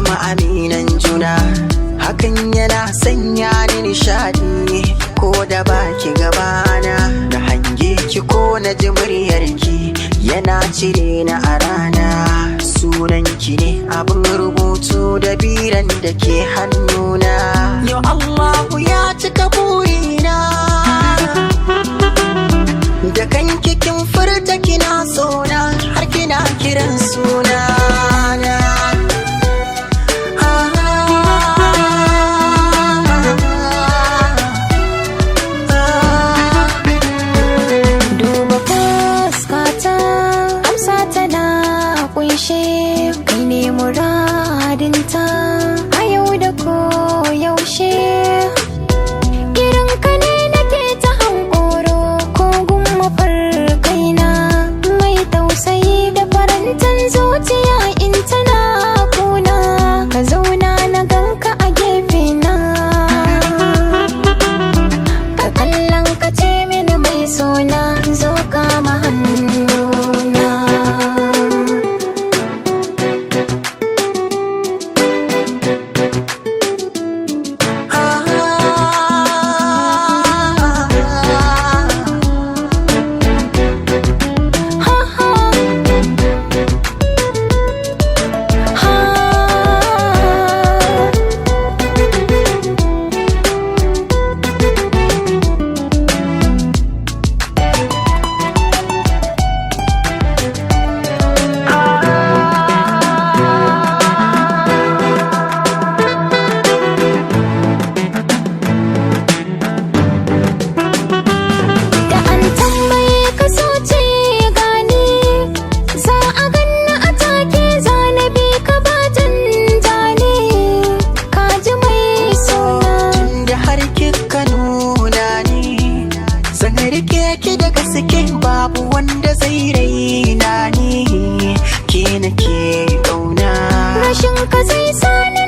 zama aminan juna, hakan yana sanya ni nishadi. Ko da baki gabana na hange ki ko na ji muryarki, yana cire na a rana. Sunanki ne abin rubutu da biran da ke hannuna. Yau Allahu ya cika burina, da kanki kin furta kina sona, har kina kiran sunana. Duba fuskata, amsa tana kunshe, kai ne muradinta a yau da ko yaushe. Irin ka ne nake ta hankoro, kogun mafarkaina, mai tausayi da farantan zuciya in tana kuna. Ka zauna na ganka a gefe na, ka kallon ka ce mini mai sona, zo kama hannuna. Babu wanda zai raina ni, ke nake ƙauna. Rashin ka zai sani